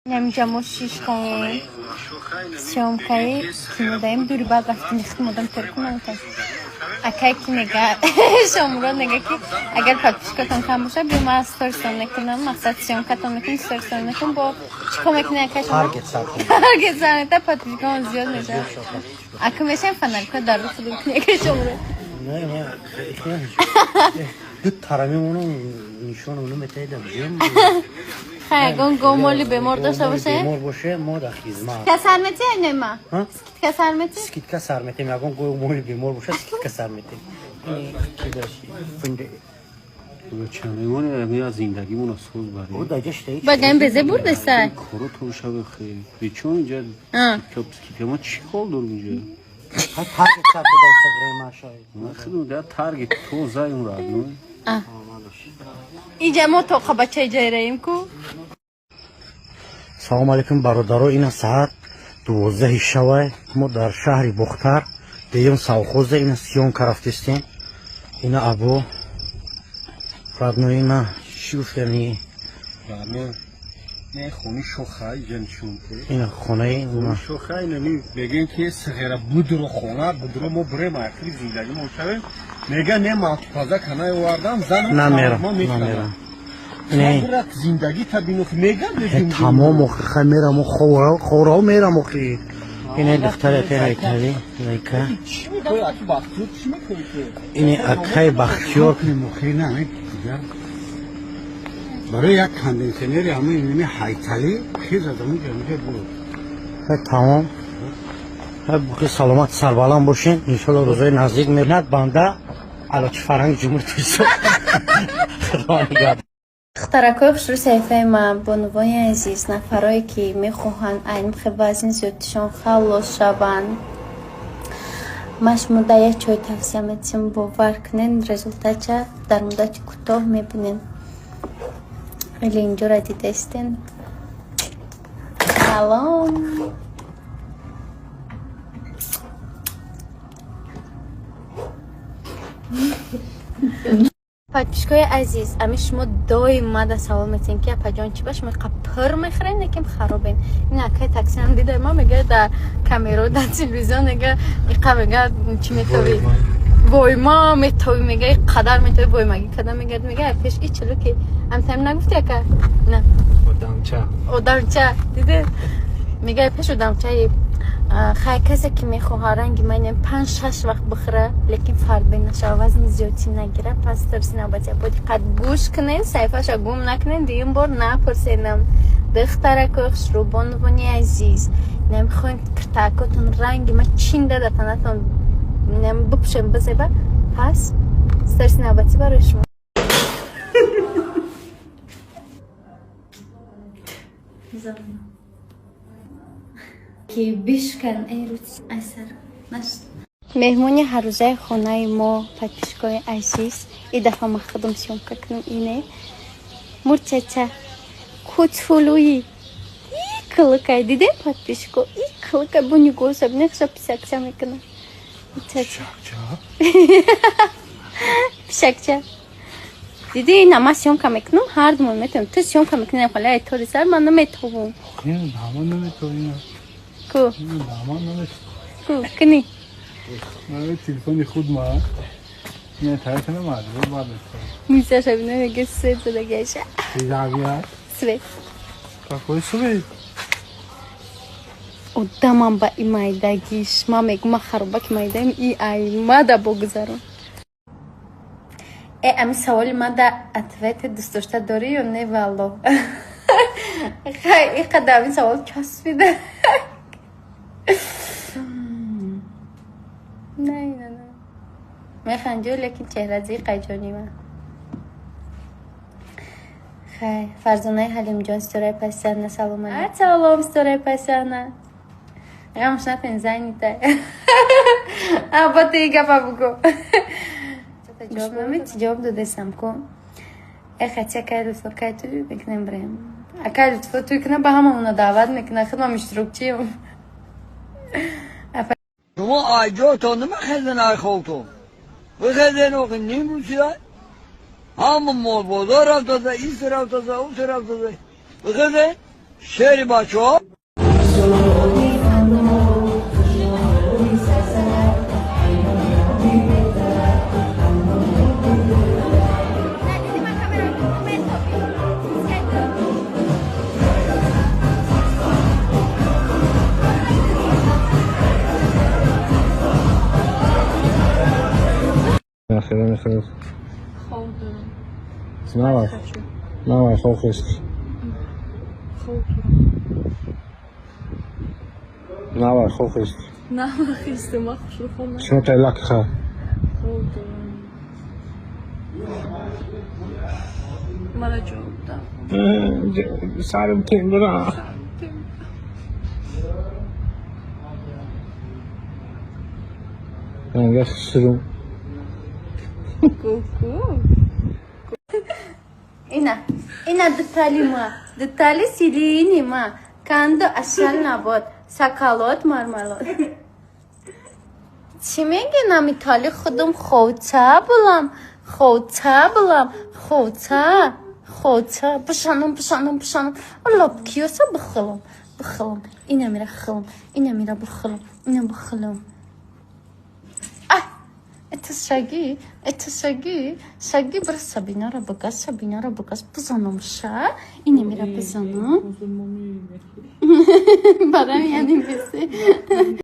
اینجا ما 6 کنیم سیامکایی که دایم دوری باید رفتیم نخیم مدام ترکونه میتونم اکایی که نگه شامورا نگه که اگر پاتپیشکاتان کم باشه بیو ما از ستارستان نکنم مقصد سیامکاتان نکنم ستارستان نکنم با چی کمک نه اکای شما تارگت سرنه پاتپیشکان زیاد میشه اکا میشه این فنال که در رو خود بکنی اکای شامورا نه نه دو ترامی اونو نشون اونو متایدم خیلی گمولی بیمار داشته باشه بیمار باشه ما در خدمت کسرمتی نما سکیت کسرمتی سکیت کسرمتی میگم گمولی بیمار باشه سکیت کسرمتی کی داشتی فنده چنگونه می از زندگی مون سوز بری او داجشته بگم بزه برده سر کارو تو شب خیلی بیچون اینجا که ما چی کار دور اینجا ها تارگت سر تو دست ماشای ما خیلی در تارگت تو زای اون را نو اینجا ما تو خب چه جای ریم کو سلام علیکم برادران این ساعت 12 شب ما در شهر بختر دیگه سالخوز این سیون کرافتستیم این ابو родной на шуферни نه خونی شوخای جنشون که این خونه ما شوخای نمی بگن که صغیره بودرو خونه بودرو ما بریم اخری زندگی ما شویم میگن نه ما تازه کنای واردم زن نمیرم نه زندگی تبینو میگن تمام خمیره ما خورا میرم اخی این دختر تری تری لیکا چی میگوی اکی بختیور چی میگوی که این اکی بختیور مخی نه برای یک کاندیشنری همه اینمی هایتالی خیز از همون جمعه بود تمام بخی سلامت سربالان باشین انشالله روزای نزدیک میرند بنده علاچ فرنگ جمهوری تویسته اختراکای خشور صحیفه ما بانوای عزیز نفرایی که میخواهند این وزن زیادشان خلاص شوند ما شما در یک چای توصیه میتیم باور کنین رزولتاتش در مدت کوتاه میبینین خیلی اینجا را دیده استین سلام پاتپیشکای عزیز امی شما دایم ماده سوال میتین که پجان چی باش میگه پر میخرین نکیم خرابین این اکای تاکسی هم دیده ما میگه در کامیرا در تلویزیون میگه میگه چی میتوی وای ما میتوی میگه قدر میتوی وای مگه کدام میگه پیش ای چلو که هم تایم نگفتی اکا نه ادامچه دیده میگه پیش ادامچه خیلی کسی که میخواه رنگی من 5-6 وقت بخوره لیکن فرق بین نشه وزن زیادی نگیره پس ترسی نباید باید قد گوش کنین صحیفه‌ش گم نکنین دیگه بار نپرسینم دخترک خسرو بانوانی عزیز نمیخواین کرتاکاتون رنگی من چین داده تنتون نمی بپوشم بزیبه پس ترسی نباید برای شما که بیشکن ایروز اثر نشد مهمونی هر روزه خانه ما پاتپیشکای عزیز این دفعه ما خودم سیام کنم اینه مرچچه کوچولویی ای کلکای دیده پاتپیشکو ای کلکای بونی گوزب نخشا پیسکچه میکنه پیسکچه دیدی این ما سیام کنم هر دومون میتونم تو سیام کنم خاله ایتوری سر من نمیتونم این دامان نمیتونیم کو دامان نمیتونیم کو کنی من تلفنی خود ما نه تایتن معلومه بعد میشه شبینه میگه سوید زده گیشه دیدابیا سوید کاکوی سوید ادامم با این مایدگیش ما میگم ما خرابک مایدگیم ای ماده بگذارم امی سوال ماده اتویت دوست داشته داری یا نه والله خیلی قدر این سوال چسبیده نه میخنجه لیکن چهره زی قیجانی من خیلی فرزانه حلیم جان ستوره پسیانه سلام علیکم سلام ستوره پسیانه غمش نکنین زنی تای با دیگه بگو جواب دادستم کن خطی اکای لطفا که توی بکنم بریم اکای لطفا توی کنم به همه اونا دعوت میکنه خدمه مشترک چیم شما آجاتون نمیخیدن ای خودتون بخیدن اوقی نیم روزیه همه مال بازار رفت داده این طرف داده اون طرف داده بخیدن شعر بچه ها خیلی خیلی خوب نه نه خوب است نه خوب است نه خیسته ما خوش رو خونه شما تلک خواهد خوب مرا جواب داد سرم تیم برا انگه شروع Ку-ку. Ина детали силини ма. Кандо ашал набод. Сакалот мармалот. چی میگه نمیتالی خودم خوتا بولم خوتا بشانم الله بکیوسا بخلم اینا میره خلم اینا میره بخلم اینا بخلم شاگی برای سبینا را بگذ بزنم شا اینه میره بزنم برای یعنی بسی